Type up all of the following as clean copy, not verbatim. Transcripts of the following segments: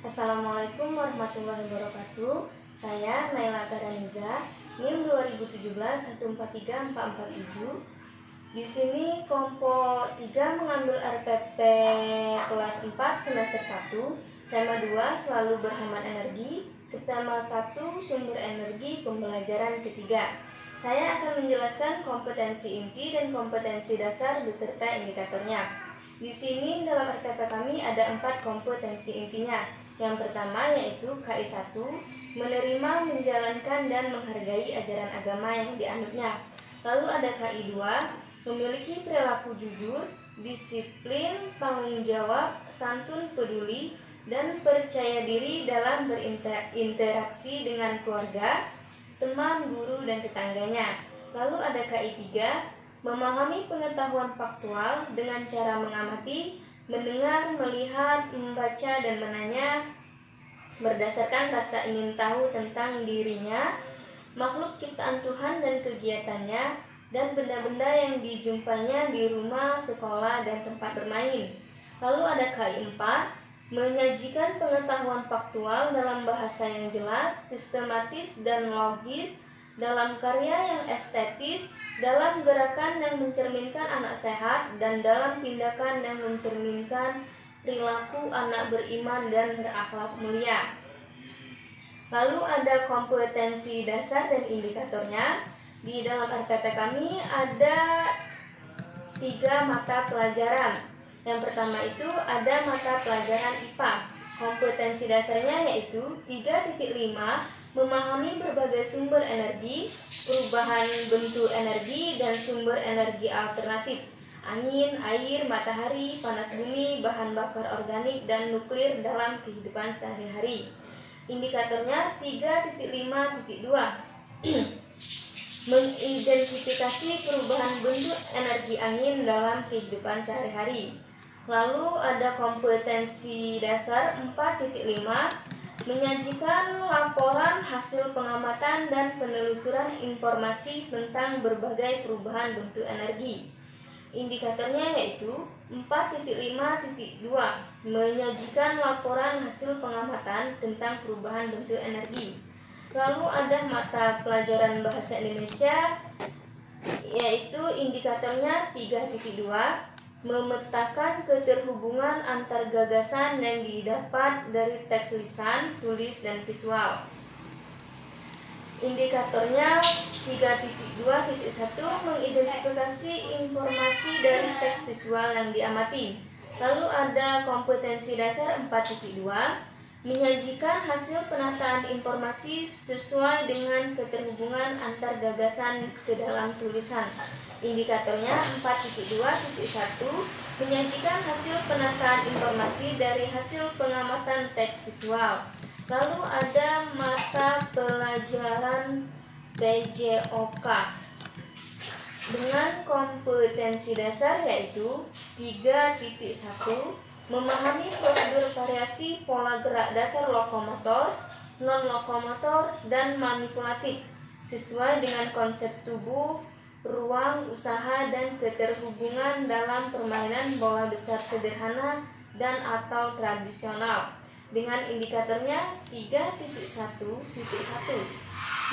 Assalamualaikum warahmatullahi wabarakatuh. Saya Naila Taraniza, NIM 2017143447. Di sini kelompok 3 mengambil RPP kelas 4 semester 1. Tema 2 selalu berhemat energi. Subtema 1 sumber energi pembelajaran ketiga. Saya akan menjelaskan kompetensi inti dan kompetensi dasar beserta indikatornya. Di sini dalam RPP kami ada 4 kompetensi intinya. Yang pertama yaitu KI 1, menerima, menjalankan, dan menghargai ajaran agama yang dianutnya. Lalu ada KI 2, memiliki perilaku jujur, disiplin, tanggung jawab, santun, peduli, dan percaya diri dalam berinteraksi dengan keluarga, teman, guru, dan tetangganya. Lalu ada KI 3, memahami pengetahuan faktual dengan cara mengamati, mendengar, melihat, membaca, dan menanya berdasarkan rasa ingin tahu tentang dirinya, makhluk ciptaan Tuhan dan kegiatannya, dan benda-benda yang dijumpainya di rumah, sekolah, dan tempat bermain. Lalu ada KI 4, menyajikan pengetahuan faktual dalam bahasa yang jelas, sistematis, dan logis, dalam karya yang estetis, dalam gerakan yang mencerminkan anak sehat, dan dalam tindakan yang mencerminkan perilaku anak beriman dan berakhlak mulia. Lalu ada kompetensi dasar dan indikatornya. Di dalam RPP kami ada 3 mata pelajaran. Yang pertama itu ada mata pelajaran IPA. Kompetensi dasarnya yaitu 3.5, memahami berbagai sumber energi, perubahan bentuk energi, dan sumber energi alternatif, angin, air, matahari, panas bumi, bahan bakar organik, dan nuklir dalam kehidupan sehari-hari. Indikatornya 3.5.2 mengidentifikasi perubahan bentuk energi angin dalam kehidupan sehari-hari. Lalu ada kompetensi dasar 4.5, menyajikan laporan hasil pengamatan dan penelusuran informasi tentang berbagai perubahan bentuk energi. Indikatornya yaitu 4.5.2, menyajikan laporan hasil pengamatan tentang perubahan bentuk energi. Lalu ada mata pelajaran bahasa Indonesia, yaitu indikatornya 3.2, memetakan keterhubungan antar gagasan yang didapat dari teks lisan, tulis, dan visual. Indikatornya 3.2.1, mengidentifikasi informasi dari teks visual yang diamati. Lalu ada kompetensi dasar 4.2, menyajikan hasil penataan informasi sesuai dengan keterhubungan antar gagasan ke dalam tulisan. Indikatornya 4.2.1, menyajikan hasil penataan informasi dari hasil pengamatan teks visual. Lalu ada mata pelajaran PJOK dengan kompetensi dasar yaitu 3.1, memahami prosedur variasi pola gerak dasar lokomotor, non-lokomotor, dan manipulatif sesuai dengan konsep tubuh, ruang, usaha, dan keterhubungan dalam permainan bola besar sederhana dan atau tradisional. Dengan indikatornya 3.1.1,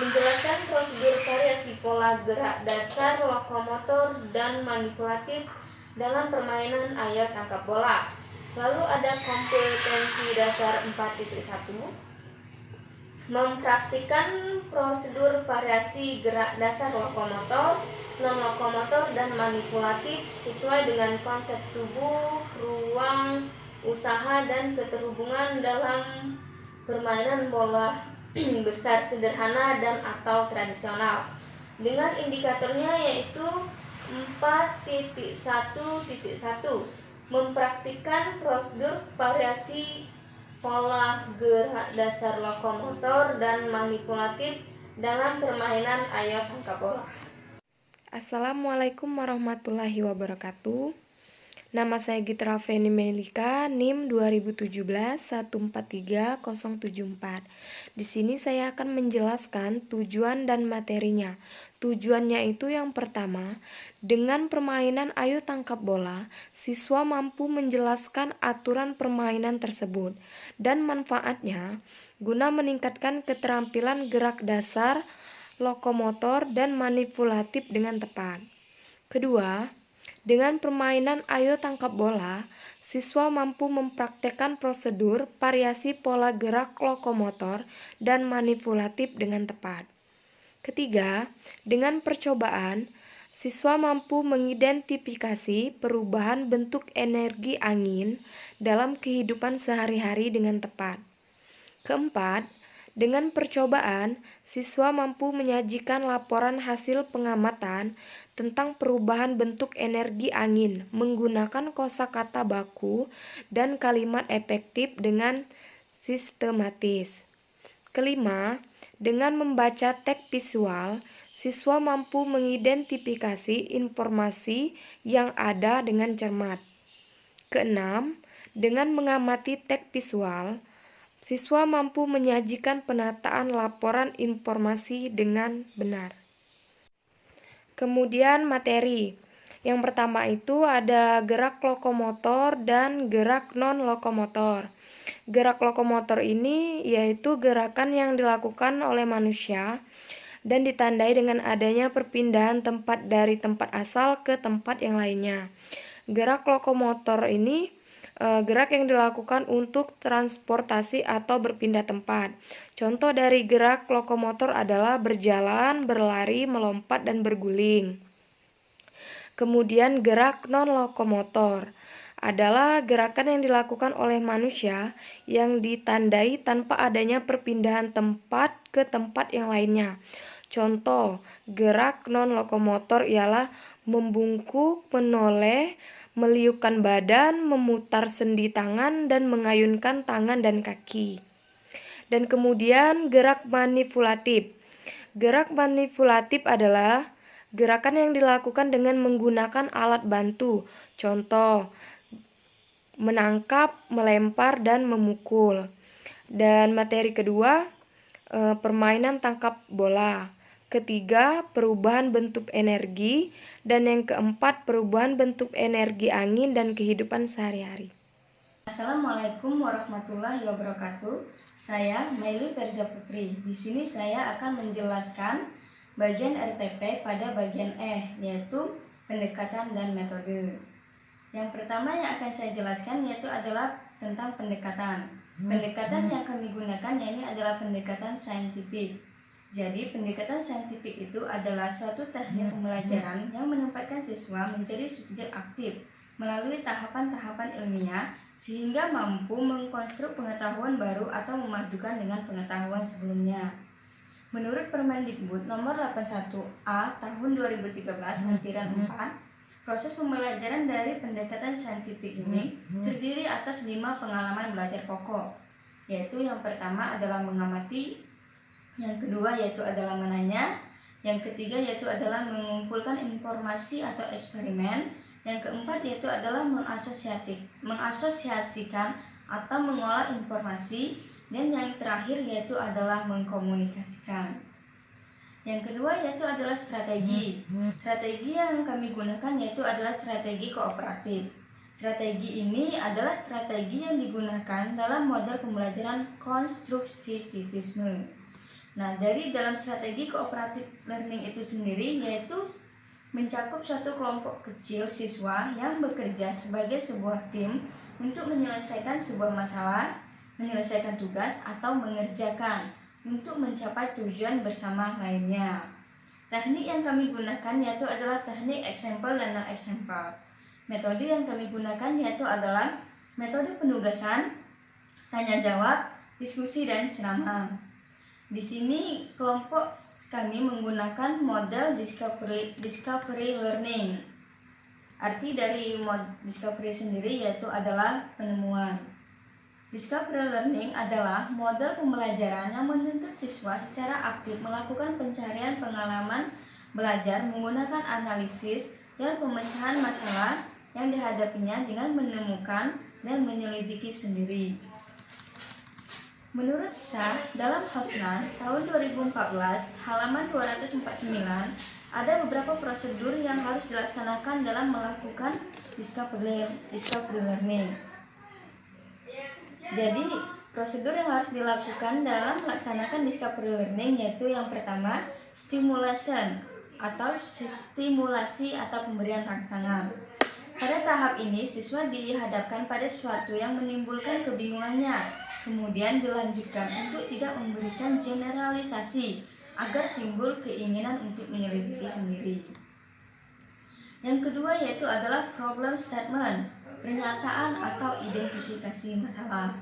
menjelaskan prosedur variasi pola gerak dasar lokomotor dan manipulatif dalam permainan ayo tangkap bola. Lalu ada kompetensi dasar 4.1, mempraktikkan prosedur variasi gerak dasar lokomotor, non-lokomotor, dan manipulatif sesuai dengan konsep tubuh, ruang, usaha, dan keterhubungan dalam permainan bola besar sederhana dan atau tradisional. Dengan indikatornya yaitu 4.1.1, mempraktikkan prosedur variasi pola gerak dasar lokomotor dan manipulatif dalam permainan ayo tangkap bola. Assalamualaikum warahmatullahi wabarakatuh. Nama saya Gitra Feni Melika, NIM 2017 143074. Di sini saya akan menjelaskan tujuan dan materinya. Tujuannya itu yang pertama, dengan permainan ayo tangkap bola, siswa mampu menjelaskan aturan permainan tersebut dan manfaatnya guna meningkatkan keterampilan gerak dasar, lokomotor, dan manipulatif dengan tepat. Kedua, dengan permainan ayo tangkap bola, siswa mampu mempraktekkan prosedur variasi pola gerak lokomotor dan manipulatif dengan tepat. Ketiga, dengan percobaan, siswa mampu mengidentifikasi perubahan bentuk energi angin dalam kehidupan sehari-hari dengan tepat. Keempat, dengan percobaan, siswa mampu menyajikan laporan hasil pengamatan tentang perubahan bentuk energi angin menggunakan kosakata baku dan kalimat efektif dengan sistematis. Kelima, dengan membaca teks visual, siswa mampu mengidentifikasi informasi yang ada dengan cermat. Keenam, dengan mengamati teks visual, siswa mampu menyajikan penataan laporan informasi dengan benar. Kemudian materi. Yang pertama itu ada gerak lokomotor dan gerak non-lokomotor. Gerak lokomotor ini yaitu gerakan yang dilakukan oleh manusia dan ditandai dengan adanya perpindahan tempat dari tempat asal ke tempat yang lainnya. Gerak lokomotor ini gerak yang dilakukan untuk transportasi atau berpindah tempat. Contoh dari gerak lokomotor adalah berjalan, berlari, melompat, dan berguling. Kemudian gerak non-lokomotor adalah gerakan yang dilakukan oleh manusia yang ditandai tanpa adanya perpindahan tempat ke tempat yang lainnya. Contoh gerak non-lokomotor ialah membungkuk, menoleh, meliukkan badan, memutar sendi tangan, dan mengayunkan tangan dan kaki. Dan kemudian gerak manipulatif. Gerak manipulatif adalah gerakan yang dilakukan dengan menggunakan alat bantu. Contoh, menangkap, melempar, dan memukul. Dan materi kedua, permainan tangkap bola. Ketiga, perubahan bentuk energi, dan yang keempat, perubahan bentuk energi angin dan kehidupan sehari-hari. Assalamualaikum warahmatullahi wabarakatuh. Saya Maili Ferza Putri. Di sini saya akan menjelaskan bagian RPP pada bagian E, yaitu pendekatan dan metode. Yang pertama yang akan saya jelaskan yaitu adalah tentang pendekatan. Pendekatan yang kami gunakan ini adalah pendekatan saintifik. Jadi pendekatan saintifik itu adalah suatu teknik pembelajaran yang menempatkan siswa menjadi subjek aktif melalui tahapan-tahapan ilmiah sehingga mampu mengkonstruk pengetahuan baru atau memadukan dengan pengetahuan sebelumnya. Menurut Permendikbud nomor 81A tahun 2013 lempiran 4, proses pembelajaran dari pendekatan saintifik ini terdiri atas 5 pengalaman belajar pokok, yaitu yang pertama adalah mengamati, yang kedua yaitu adalah menanya, yang ketiga yaitu adalah mengumpulkan informasi atau eksperimen, yang keempat yaitu adalah mengasosiasikan atau mengolah informasi, dan yang terakhir yaitu adalah mengkomunikasikan. Yang kedua yaitu adalah strategi. Strategi yang kami gunakan yaitu adalah strategi kooperatif. Strategi ini adalah strategi yang digunakan dalam model pembelajaran konstruktivisme. Nah, dari dalam strategi kooperatif learning itu sendiri yaitu mencakup suatu kelompok kecil siswa yang bekerja sebagai sebuah tim untuk menyelesaikan sebuah masalah, menyelesaikan tugas, atau mengerjakan untuk mencapai tujuan bersama lainnya. Teknik yang kami gunakan yaitu adalah teknik example dan non-example. Metode yang kami gunakan yaitu adalah metode penugasan, tanya jawab, diskusi, dan ceramah. Di sini kelompok kami menggunakan model discovery learning. Arti dari discovery sendiri yaitu adalah penemuan. Discovery learning adalah model pembelajaran yang menuntut siswa secara aktif melakukan pencarian pengalaman belajar menggunakan analisis dan pemecahan masalah yang dihadapinya dengan menemukan dan menyelidiki sendiri. Menurut Shah, dalam Hosnan tahun 2014, halaman 249, ada beberapa prosedur yang harus dilaksanakan dalam melakukan discovery learning. Jadi, prosedur yang harus dilakukan dalam melaksanakan discovery learning yaitu yang pertama, stimulation atau stimulasi atau pemberian rangsangan. Pada tahap ini, siswa dihadapkan pada sesuatu yang menimbulkan kebingungannya, kemudian dilanjutkan untuk tidak memberikan generalisasi agar timbul keinginan untuk menyelidiki sendiri. Yang kedua yaitu adalah problem statement, pernyataan atau identifikasi masalah.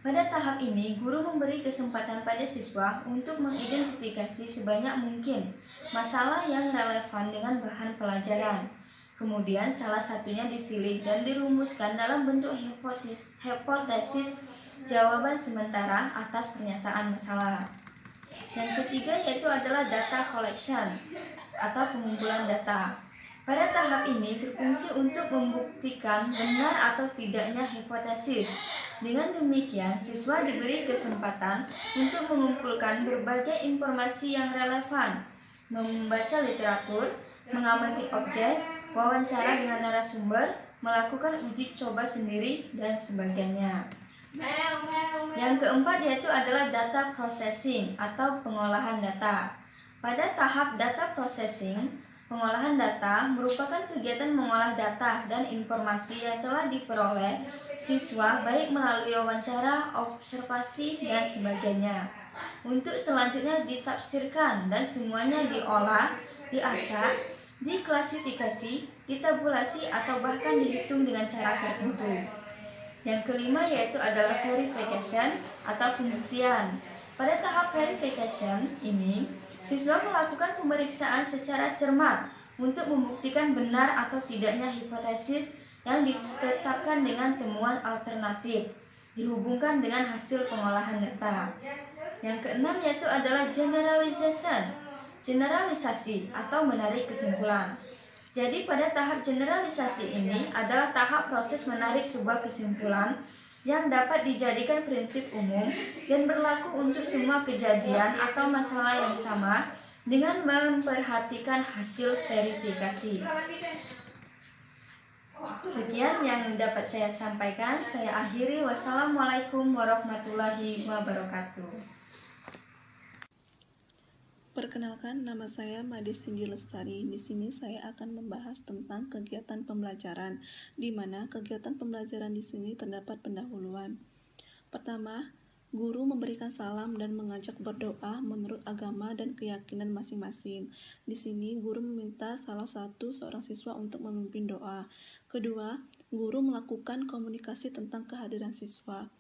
Pada tahap ini, guru memberi kesempatan pada siswa untuk mengidentifikasi sebanyak mungkin masalah yang relevan dengan bahan pelajaran. Kemudian salah satunya dipilih dan dirumuskan dalam bentuk hipotesis jawaban sementara atas pernyataan masalah. Yang ketiga yaitu adalah data collection atau pengumpulan data. Pada tahap ini berfungsi untuk membuktikan benar atau tidaknya hipotesis. Dengan demikian, siswa diberi kesempatan untuk mengumpulkan berbagai informasi yang relevan, membaca literatur, mengamati objek, wawancara dengan narasumber, melakukan uji coba sendiri, dan sebagainya. Yang keempat yaitu adalah data processing atau pengolahan data. Pada tahap data processing, pengolahan data merupakan kegiatan mengolah data dan informasi yang telah diperoleh siswa baik melalui wawancara, observasi, dan sebagainya. Untuk selanjutnya ditafsirkan dan semuanya diolah, diacak, diklasifikasi, ditabulasi, atau bahkan dihitung dengan cara tertentu. Yang kelima yaitu adalah verification atau pembuktian. Pada tahap verification ini, siswa melakukan pemeriksaan secara cermat untuk membuktikan benar atau tidaknya hipotesis yang ditetapkan dengan temuan alternatif, dihubungkan dengan hasil pengolahan data. Yang keenam yaitu adalah generalization, generalisasi atau menarik kesimpulan. Jadi pada tahap generalisasi ini adalah tahap proses menarik sebuah kesimpulan yang dapat dijadikan prinsip umum dan berlaku untuk semua kejadian atau masalah yang sama dengan memperhatikan hasil verifikasi. Sekian yang dapat saya sampaikan. Saya akhiri. Wassalamualaikum warahmatullahi wabarakatuh. Perkenalkan, nama saya Made Cindy Lestari. Di sini saya akan membahas tentang kegiatan pembelajaran, di mana kegiatan pembelajaran di sini terdapat pendahuluan. Pertama, guru memberikan salam dan mengajak berdoa menurut agama dan keyakinan masing-masing. Di sini guru meminta salah satu seorang siswa untuk memimpin doa. Kedua, guru melakukan komunikasi tentang kehadiran siswa.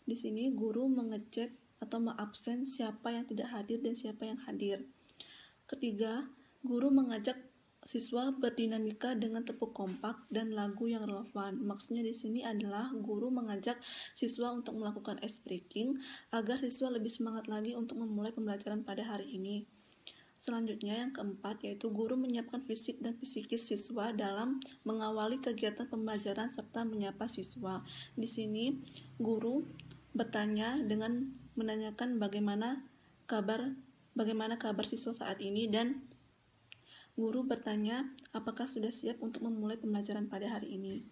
Di sini guru mengecek atau mengabsen siapa yang tidak hadir dan siapa yang hadir. Ketiga, guru mengajak siswa berdinamika dengan tepuk kompak dan lagu yang relevan. Maksudnya di sini adalah guru mengajak siswa untuk melakukan ice breaking agar siswa lebih semangat lagi untuk memulai pembelajaran pada hari ini. Selanjutnya yang keempat yaitu guru menyiapkan fisik dan psikis siswa dalam mengawali kegiatan pembelajaran serta menyapa siswa. Di sini guru bertanya dengan menanyakan bagaimana kabar siswa saat ini, dan guru bertanya apakah sudah siap untuk memulai pembelajaran pada hari ini.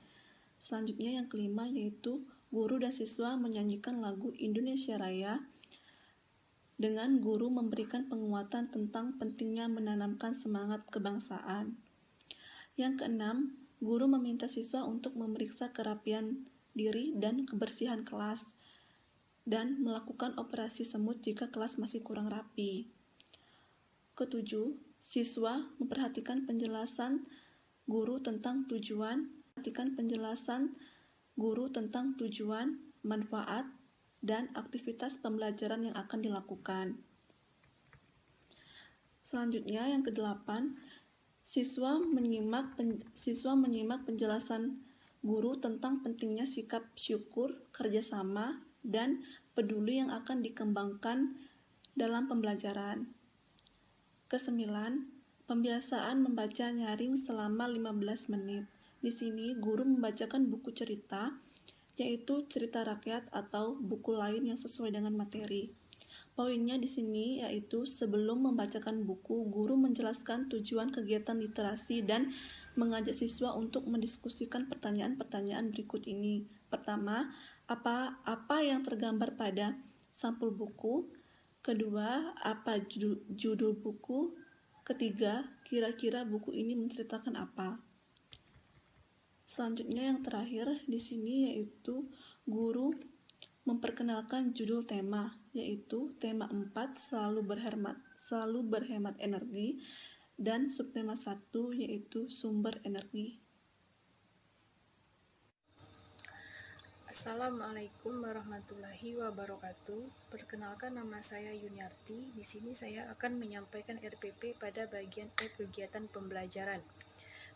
Selanjutnya yang kelima yaitu guru dan siswa menyanyikan lagu Indonesia Raya dengan guru memberikan penguatan tentang pentingnya menanamkan semangat kebangsaan. Yang keenam, guru meminta siswa untuk memeriksa kerapian diri dan kebersihan kelas dan melakukan operasi semut jika kelas masih kurang rapi. Ketujuh, siswa memperhatikan penjelasan guru tentang tujuan, manfaat, dan aktivitas pembelajaran yang akan dilakukan. Selanjutnya yang kedelapan, siswa menyimak penjelasan guru tentang pentingnya sikap syukur, kerjasama, dan peduli yang akan dikembangkan dalam pembelajaran. Kesembilan, pembiasaan membaca nyaring selama 15 menit. Di sini guru membacakan buku cerita, yaitu cerita rakyat atau buku lain yang sesuai dengan materi. Poinnya di sini yaitu sebelum membacakan buku, guru menjelaskan tujuan kegiatan literasi dan mengajak siswa untuk mendiskusikan pertanyaan-pertanyaan berikut ini. Pertama, apa yang tergambar pada sampul buku? Kedua, apa judul buku? Ketiga, kira-kira buku ini menceritakan apa? Selanjutnya yang terakhir di sini yaitu guru memperkenalkan judul tema, yaitu tema 4 selalu berhemat energi, dan subtema 1 yaitu sumber energi. Assalamualaikum warahmatullahi wabarakatuh. Perkenalkan, nama saya Yuniarti. Di sini saya akan menyampaikan RPP pada bagian E kegiatan pembelajaran.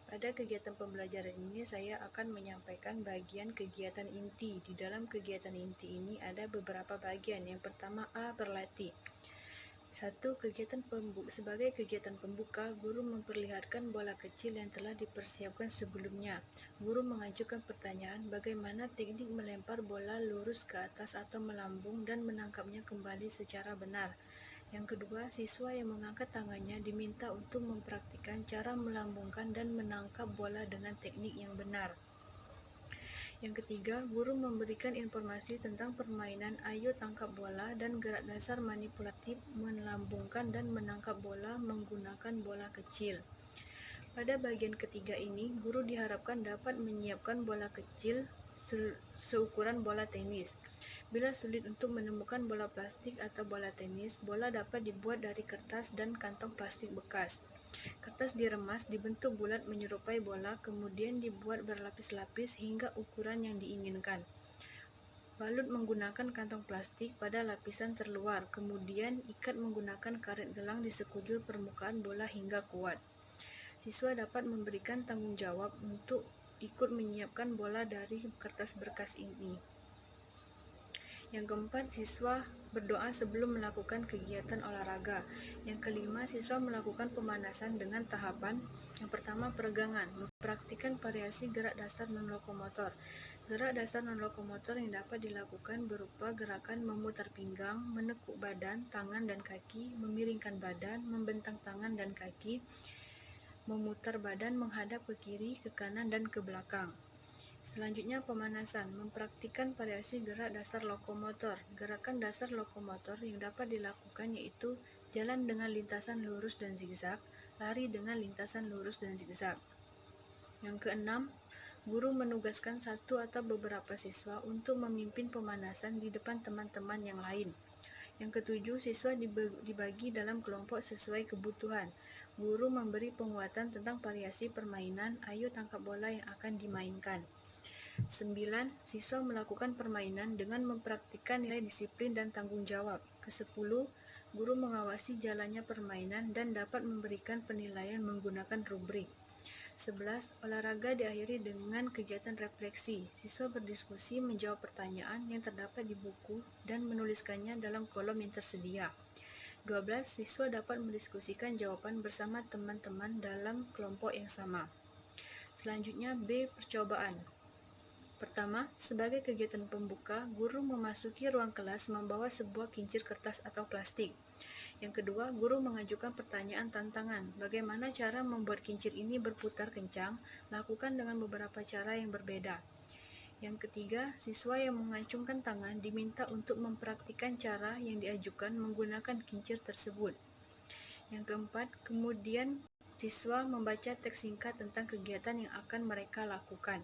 Pada kegiatan pembelajaran ini saya akan menyampaikan bagian kegiatan inti. Di dalam kegiatan inti ini ada beberapa bagian. Yang pertama, A. Berlatih. Sebagai kegiatan pembuka, guru memperlihatkan bola kecil yang telah dipersiapkan sebelumnya. Guru mengajukan pertanyaan bagaimana teknik melempar bola lurus ke atas atau melambung dan menangkapnya kembali secara benar. Yang kedua, siswa yang mengangkat tangannya diminta untuk mempraktikkan cara melambungkan dan menangkap bola dengan teknik yang benar. Yang ketiga, guru memberikan informasi tentang permainan ayo tangkap bola dan gerak dasar manipulatif melambungkan dan menangkap bola menggunakan bola kecil. Pada bagian ketiga ini, guru diharapkan dapat menyiapkan bola kecil seukuran bola tenis. Bila sulit untuk menemukan bola plastik atau bola tenis, bola dapat dibuat dari kertas dan kantong plastik bekas. Kertas diremas dibentuk bulat menyerupai bola, kemudian dibuat berlapis-lapis hingga ukuran yang diinginkan. Balut menggunakan kantong plastik pada lapisan terluar, kemudian ikat menggunakan karet gelang di sekujur permukaan bola hingga kuat. Siswa dapat memberikan tanggung jawab untuk ikut menyiapkan bola dari kertas bekas ini. Yang keempat, siswa berdoa sebelum melakukan kegiatan olahraga. Yang kelima, siswa melakukan pemanasan dengan tahapan. Yang pertama, peregangan, mempraktikkan variasi gerak dasar non-lokomotor. Gerak dasar non-lokomotor yang dapat dilakukan berupa gerakan memutar pinggang, menekuk badan, tangan dan kaki, memiringkan badan, membentang tangan dan kaki, memutar badan menghadap ke kiri, ke kanan, dan ke belakang. Selanjutnya, pemanasan, mempraktikkan variasi gerak dasar lokomotor. Gerakan dasar lokomotor yang dapat dilakukan yaitu jalan dengan lintasan lurus dan zigzag, lari dengan lintasan lurus dan zigzag. Yang keenam, guru menugaskan satu atau beberapa siswa untuk memimpin pemanasan di depan teman-teman yang lain. Yang ketujuh, siswa dibagi dalam kelompok sesuai kebutuhan. Guru memberi penguatan tentang variasi permainan ayo tangkap bola yang akan dimainkan. 9. Siswa melakukan permainan dengan mempraktikkan nilai disiplin dan tanggung jawab. Ke-10. Guru mengawasi jalannya permainan dan dapat memberikan penilaian menggunakan rubrik. 11. Olahraga diakhiri dengan kegiatan refleksi. Siswa berdiskusi menjawab pertanyaan yang terdapat di buku dan menuliskannya dalam kolom yang tersedia. 12. Siswa dapat mendiskusikan jawaban bersama teman-teman dalam kelompok yang sama. Selanjutnya, B. Percobaan. Pertama, sebagai kegiatan pembuka, guru memasuki ruang kelas membawa sebuah kincir kertas atau plastik. Yang kedua, guru mengajukan pertanyaan tantangan. Bagaimana cara membuat kincir ini berputar kencang? Lakukan dengan beberapa cara yang berbeda. Yang ketiga, siswa yang mengacungkan tangan diminta untuk mempraktikkan cara yang diajukan menggunakan kincir tersebut. Yang keempat, kemudian siswa membaca teks singkat tentang kegiatan yang akan mereka lakukan.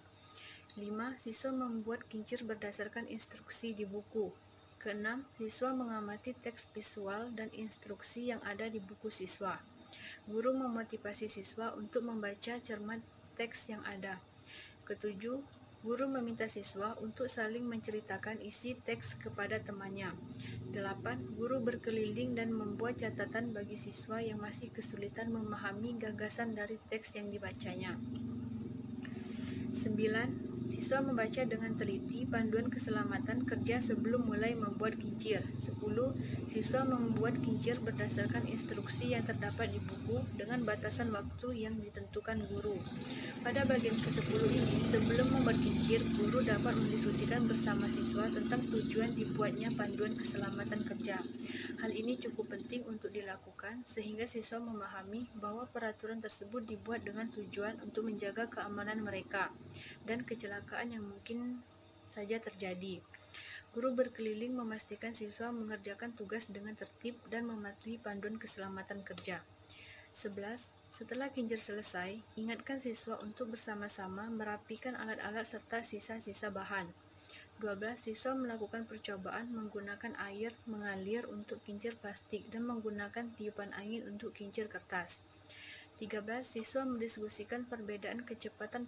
5. Siswa membuat kincir berdasarkan instruksi di buku. Ke-6. Siswa mengamati teks visual dan instruksi yang ada di buku siswa. Guru memotivasi siswa untuk membaca cermat teks yang ada. Ke-7. Guru meminta siswa untuk saling menceritakan isi teks kepada temannya. 8. Guru berkeliling dan membuat catatan bagi siswa yang masih kesulitan memahami gagasan dari teks yang dibacanya. 9. Siswa membaca dengan teliti panduan keselamatan kerja sebelum mulai membuat kincir. 10. Siswa membuat kincir berdasarkan instruksi yang terdapat di buku dengan batasan waktu yang ditentukan guru. Pada bagian ke-10 ini, sebelum membuat kincir, guru dapat mendiskusikan bersama siswa tentang tujuan dibuatnya panduan keselamatan kerja. Hal ini cukup penting untuk dilakukan sehingga siswa memahami bahwa peraturan tersebut dibuat dengan tujuan untuk menjaga keamanan mereka dan kecelakaan yang mungkin saja terjadi. Guru berkeliling memastikan siswa mengerjakan tugas dengan tertib dan mematuhi panduan keselamatan kerja. 11. Setelah kincir selesai, ingatkan siswa untuk bersama-sama merapikan alat-alat serta sisa-sisa bahan. 12. Siswa melakukan percobaan menggunakan air mengalir untuk kincir plastik dan menggunakan tiupan angin untuk kincir kertas. 13. Siswa mendiskusikan perbedaan kecepatan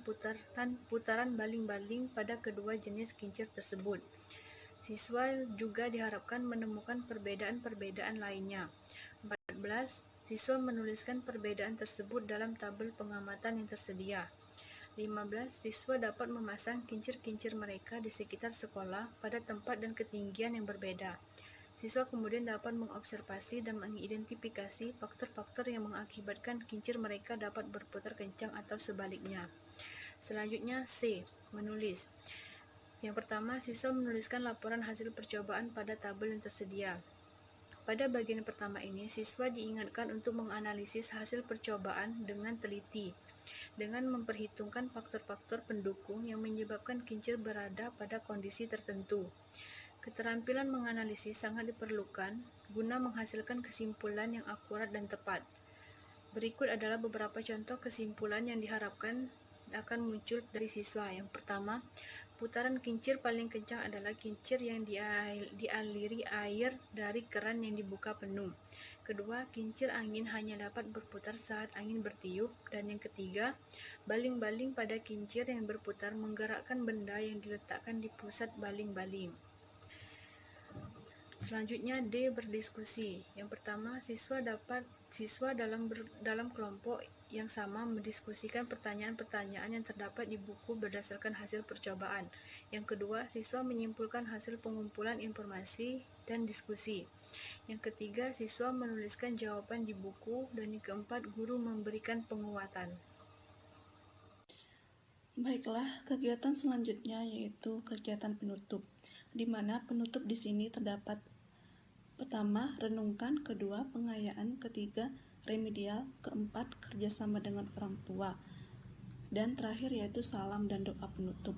putaran baling-baling pada kedua jenis kincir tersebut. Siswa juga diharapkan menemukan perbedaan-perbedaan lainnya. 14. Siswa menuliskan perbedaan tersebut dalam tabel pengamatan yang tersedia. 15. Siswa dapat memasang kincir-kincir mereka di sekitar sekolah pada tempat dan ketinggian yang berbeda. Siswa kemudian dapat mengobservasi dan mengidentifikasi faktor-faktor yang mengakibatkan kincir mereka dapat berputar kencang atau sebaliknya. Selanjutnya C. Menulis. Yang pertama, siswa menuliskan laporan hasil percobaan pada tabel yang tersedia. Pada bagian pertama ini, siswa diingatkan untuk menganalisis hasil percobaan dengan teliti, dengan memperhitungkan faktor-faktor pendukung yang menyebabkan kincir berada pada kondisi tertentu. Keterampilan menganalisis sangat diperlukan guna menghasilkan kesimpulan yang akurat dan tepat. Berikut adalah beberapa contoh kesimpulan yang diharapkan akan muncul dari siswa. Yang pertama, putaran kincir paling kencang adalah kincir yang dialiri air dari keran yang dibuka penuh. Kedua, kincir angin hanya dapat berputar saat angin bertiup. Dan yang ketiga, baling-baling pada kincir yang berputar menggerakkan benda yang diletakkan di pusat baling-baling. Selanjutnya D. Berdiskusi. Yang pertama, siswa dalam kelompok yang sama mendiskusikan pertanyaan-pertanyaan yang terdapat di buku berdasarkan hasil percobaan. Yang kedua, siswa menyimpulkan hasil pengumpulan informasi dan diskusi. Yang ketiga, siswa menuliskan jawaban di buku. Dan yang keempat, guru memberikan penguatan. Baiklah, kegiatan selanjutnya yaitu kegiatan penutup, di mana penutup di sini terdapat pertama, renungkan, kedua, pengayaan, ketiga, remedial, keempat, kerjasama dengan orang tua, dan terakhir yaitu salam dan doa penutup.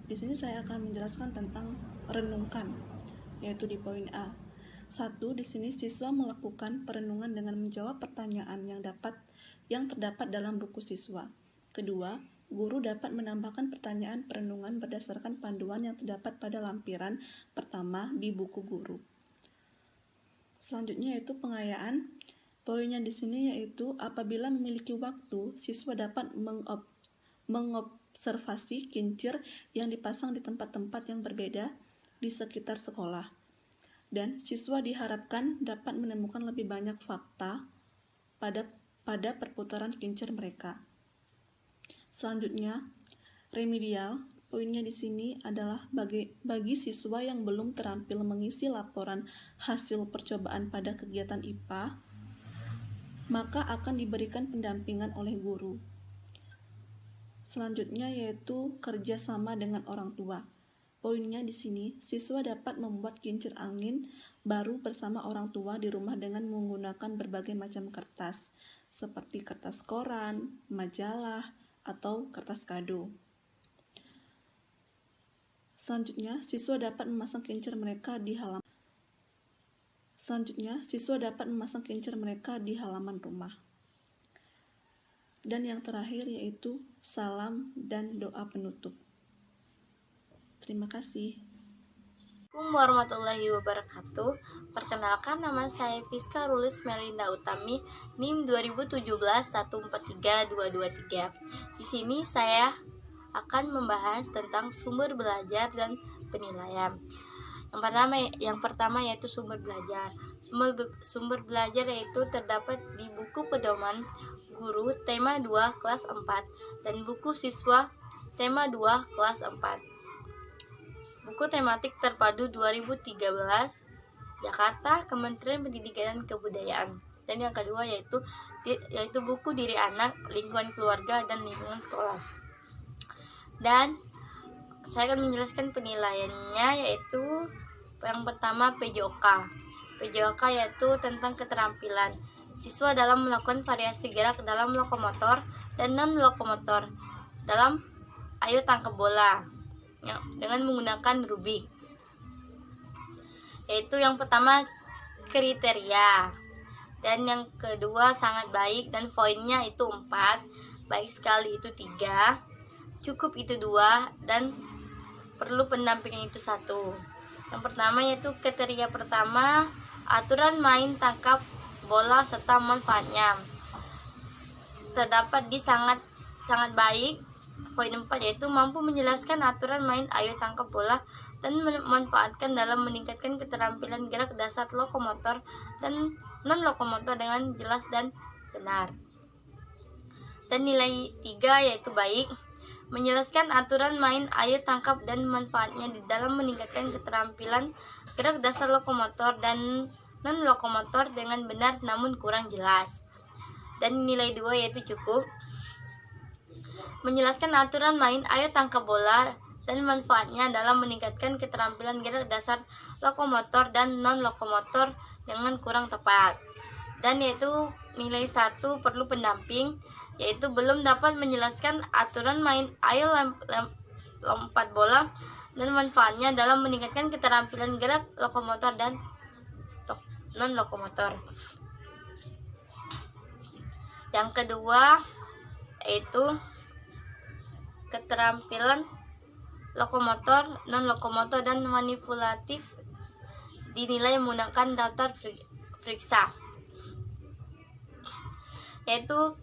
Di sini saya akan menjelaskan tentang renungkan, yaitu di poin A. 1. Di sini siswa melakukan perenungan dengan menjawab pertanyaan yang terdapat dalam buku siswa. Kedua, guru dapat menambahkan pertanyaan perenungan berdasarkan panduan yang terdapat pada lampiran pertama di buku guru. Selanjutnya yaitu pengayaan. Poinnya di sini yaitu apabila memiliki waktu, siswa dapat mengobservasi kincir yang dipasang di tempat-tempat yang berbeda di sekitar sekolah. Dan siswa diharapkan dapat menemukan lebih banyak fakta pada perputaran kincir mereka. Selanjutnya, remedial. Poinnya di sini adalah bagi siswa yang belum terampil mengisi laporan hasil percobaan pada kegiatan IPA, maka akan diberikan pendampingan oleh guru. Selanjutnya yaitu kerjasama dengan orang tua. Poinnya di sini, siswa dapat membuat kincir angin baru bersama orang tua di rumah dengan menggunakan berbagai macam kertas, seperti kertas koran, majalah, atau kertas kado. Selanjutnya, siswa dapat memasang kincir mereka di halaman rumah. Dan yang terakhir yaitu salam dan doa penutup. Terima kasih. Assalamualaikum warahmatullahi wabarakatuh. Perkenalkan, nama saya Fiska Rulis Melinda Utami, NIM 2017-143223. Di sini saya akan membahas tentang sumber belajar dan penilaian. Yang pertama yaitu sumber belajar. Sumber belajar yaitu terdapat di buku pedoman guru tema 2 kelas 4 dan buku siswa Tema 2 kelas 4. Buku tematik terpadu 2013 Jakarta, Kementerian Pendidikan dan Kebudayaan. Dan yang kedua yaitu buku Diri Anak, Lingkungan Keluarga dan Lingkungan Sekolah. Dan saya akan menjelaskan penilaiannya, yaitu yang pertama PJOK. PJOK yaitu tentang keterampilan siswa dalam melakukan variasi gerak dalam lokomotor dan non-lokomotor dalam ayo tangkap bola dengan menggunakan rubik. Yaitu yang pertama kriteria, dan yang kedua sangat baik dan poinnya itu 4, baik sekali itu 3, cukup itu 2, dan perlu pendampingan itu 1. Yang pertama yaitu kriteria pertama, aturan main tangkap bola serta manfaatnya terdapat di sangat baik. Poin 4 yaitu mampu menjelaskan aturan main ayo tangkap bola dan memanfaatkan dalam meningkatkan keterampilan gerak dasar lokomotor dan non-lokomotor dengan jelas dan benar. Dan nilai 3 yaitu baik, menjelaskan aturan main ayo tangkap dan manfaatnya di dalam meningkatkan keterampilan gerak dasar lokomotor dan non-lokomotor dengan benar namun kurang jelas. Dan nilai 2 yaitu cukup, menjelaskan aturan main ayo tangkap bola dan manfaatnya dalam meningkatkan keterampilan gerak dasar lokomotor dan non-lokomotor dengan kurang tepat. Dan yaitu nilai 1 perlu pendamping, yaitu belum dapat menjelaskan aturan main ayo lompat bola dan manfaatnya dalam meningkatkan keterampilan gerak lokomotor dan non-lokomotor. Yang kedua yaitu keterampilan lokomotor, non-lokomotor dan manipulatif dinilai menggunakan daftar Friksa. Yaitu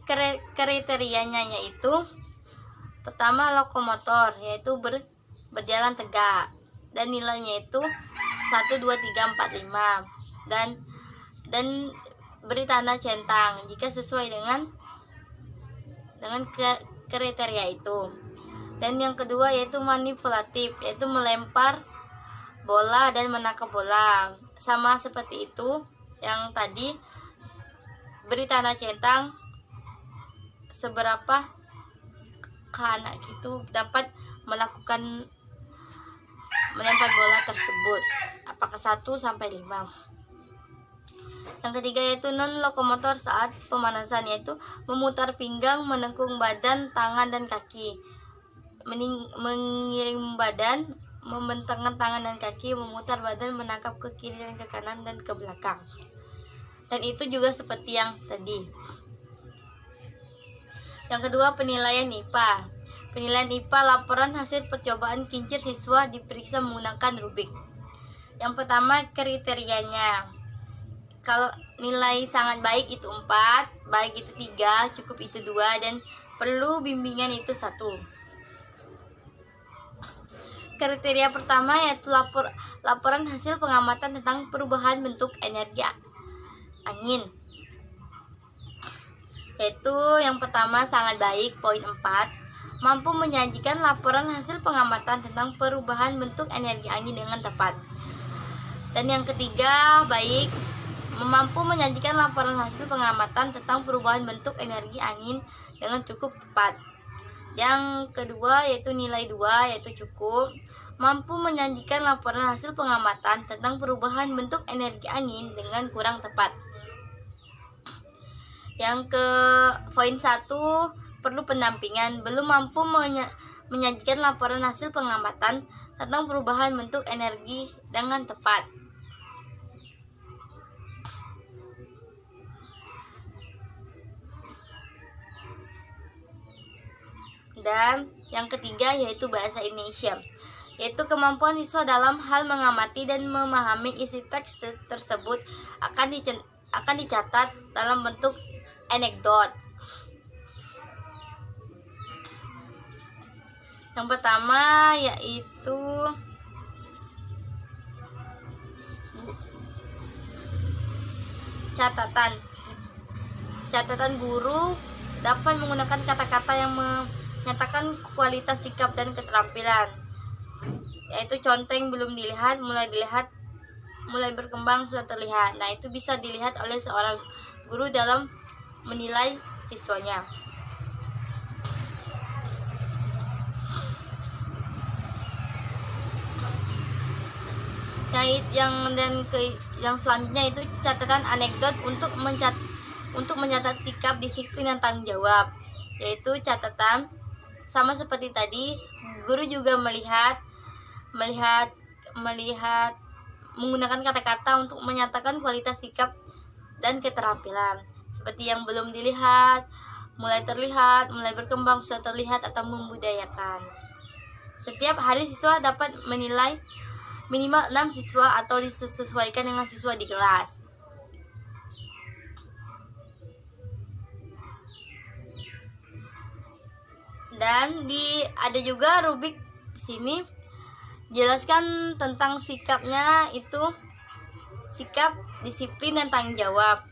kriterianya yaitu pertama lokomotor, yaitu berjalan tegak, dan nilainya itu 1, 2, 3, 4, 5, dan beri tanda centang jika sesuai dengan kriteria itu. Dan yang kedua yaitu manipulatif, yaitu melempar bola dan menangkap bola. Sama seperti itu yang tadi, beri tanda centang seberapa anak itu dapat melakukan melempar bola tersebut, apakah 1 sampai 5. Yang ketiga yaitu non-lokomotor saat pemanasan, yaitu memutar pinggang, menekung badan, tangan dan kaki, mengiring badan, membentangkan tangan dan kaki, memutar badan, menangkap ke kiri dan ke kanan dan ke belakang. Dan itu juga seperti yang tadi. Yang kedua penilaian IPA. Penilaian IPA laporan hasil percobaan kincir siswa diperiksa menggunakan rubik. Yang pertama kriterianya. Kalau nilai sangat baik itu 4, baik itu 3, cukup itu 2, dan perlu bimbingan itu 1. Kriteria pertama yaitu laporan hasil pengamatan tentang perubahan bentuk energi angin. Yaitu yang pertama sangat baik, poin 4, mampu menyajikan laporan hasil pengamatan tentang perubahan bentuk energi angin dengan tepat. Dan yang ketiga baik, mampu menyajikan laporan hasil pengamatan tentang perubahan bentuk energi angin dengan cukup tepat. Yang kedua yaitu nilai 2 yaitu cukup, mampu menyajikan laporan hasil pengamatan tentang perubahan bentuk energi angin dengan kurang tepat. Yang ke poin 1 perlu pendampingan, belum mampu menyajikan laporan hasil pengamatan tentang perubahan bentuk energi dengan tepat. Dan yang ketiga yaitu bahasa Indonesia, yaitu kemampuan siswa dalam hal mengamati dan memahami isi teks tersebut akan dicatat dalam bentuk anekdot. Yang pertama yaitu catatan guru dapat menggunakan kata-kata yang nyatakan kualitas sikap dan keterampilan. Yaitu conteng belum dilihat, mulai berkembang sudah terlihat. Nah, itu bisa dilihat oleh seorang guru dalam menilai siswanya. Yang selanjutnya itu catatan anekdot untuk mencatat sikap, disiplin, dan tanggung jawab. Yaitu catatan sama seperti tadi, guru juga melihat menggunakan kata-kata untuk menyatakan kualitas sikap dan keterampilan. Seperti yang belum dilihat, mulai terlihat, mulai berkembang, sudah terlihat, atau membudayakan. Setiap hari siswa dapat menilai minimal 6 siswa atau disesuaikan dengan siswa di kelas. Dan ada juga rubrik di sini jelaskan tentang sikapnya, itu sikap, disiplin, dan tanggung jawab.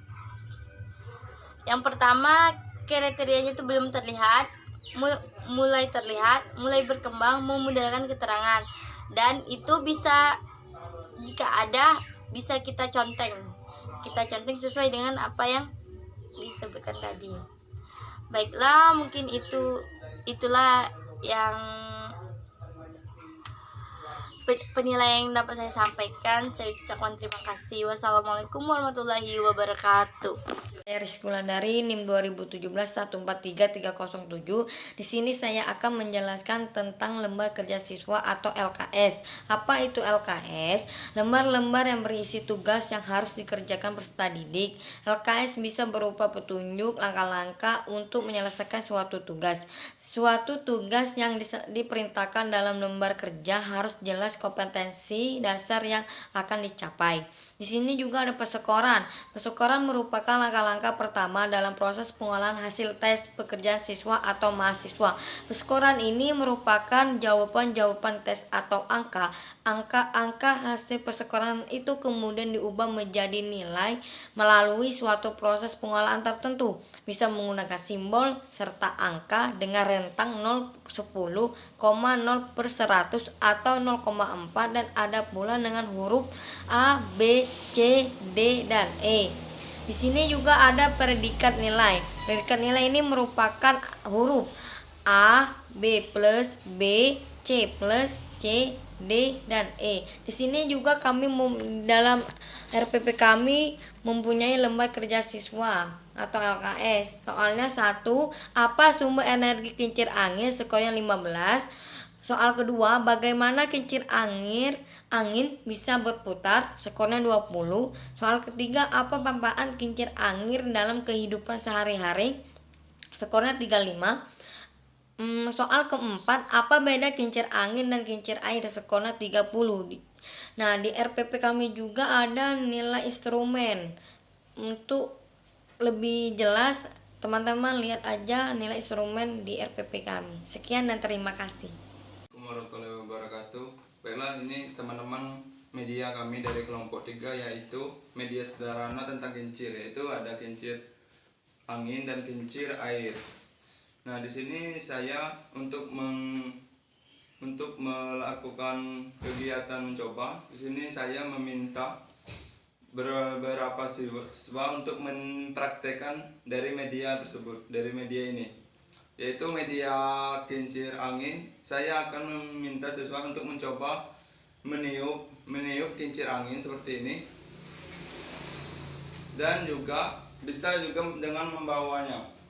Yang pertama, kriterianya itu belum terlihat, mulai terlihat, mulai berkembang, memudahkan keterangan. Dan itu bisa, jika ada, bisa kita conteng sesuai dengan apa yang disebutkan tadi. Baiklah, mungkin itulah yang penilaian yang dapat saya sampaikan. Saya ucapkan terima kasih. Wassalamualaikum warahmatullahi wabarakatuh. Rizky Wulandari, NIM 2017143307. Di sini saya akan menjelaskan tentang lembar kerja siswa atau LKS. Apa itu LKS? Lembar-lembar yang berisi tugas yang harus dikerjakan peserta didik. LKS bisa berupa petunjuk langkah-langkah untuk menyelesaikan suatu tugas. Suatu tugas yang diperintahkan dalam lembar kerja harus jelas kompetensi dasar yang akan dicapai. Di sini juga ada peskoran. Peskoran merupakan langkah-langkah pertama dalam proses pengolahan hasil tes pekerjaan siswa atau mahasiswa. Peskoran ini merupakan jawaban-jawaban tes atau angka. Angka-angka hasil peskoran itu kemudian diubah menjadi nilai melalui suatu proses pengolahan tertentu. Bisa menggunakan simbol serta angka dengan rentang 0, 10, 0/100 atau 0,4, dan ada pula dengan huruf A, B, C, D, dan E. Di sini juga ada predikat nilai. Predikat nilai ini merupakan huruf A, B plus, B, C plus, C, D, dan E. Di sini juga kami dalam RPP kami mempunyai lembar kerja siswa atau LKS. Soalnya 1, apa sumber energi kincir angin, skornya 15. Soal kedua, bagaimana kincir angin bisa berputar, skornya 20. Soal ketiga, apa manfaat kincir angin dalam kehidupan sehari-hari, skornya 35. Soal keempat, apa beda kincir angin dan kincir air, skornya 30. Nah, di RPP kami juga ada nilai instrumen. Untuk lebih jelas, teman-teman lihat aja nilai instrumen di RPP kami. Sekian dan terima kasih. Warahmatullahi wabarakatuh. Baiklah, ini teman-teman media kami dari kelompok 3, yaitu media sederhana tentang kincir, yaitu ada kincir angin dan kincir air. Nah, di sini saya untuk melakukan kegiatan mencoba, di sini saya meminta beberapa siswa untuk mempraktekkan dari media tersebut, dari media ini, yaitu media kincir angin. Saya akan meminta siswa untuk mencoba meniup kincir angin seperti ini, dan juga bisa juga dengan membawanya.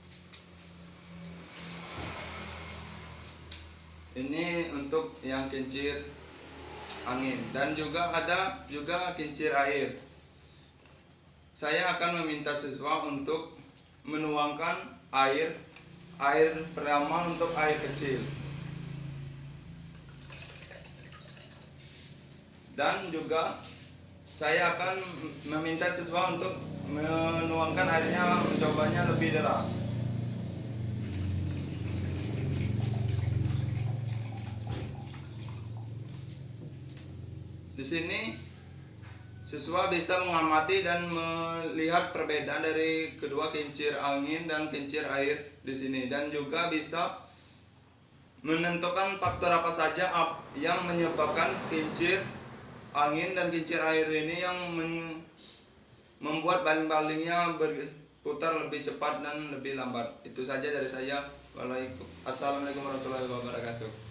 Ini untuk yang kincir angin, dan juga ada juga kincir air. Saya akan meminta siswa untuk menuangkan air pertama untuk air kecil, dan juga saya akan meminta siswa untuk menuangkan airnya, mencobanya lebih deras. Di sini siswa bisa mengamati dan melihat perbedaan dari kedua kincir angin dan kincir air di sini, dan juga bisa menentukan faktor apa saja yang menyebabkan kincir angin dan kincir air ini yang membuat baling-balingnya berputar lebih cepat dan lebih lambat. Itu saja dari saya. Assalamualaikum warahmatullahi wabarakatuh.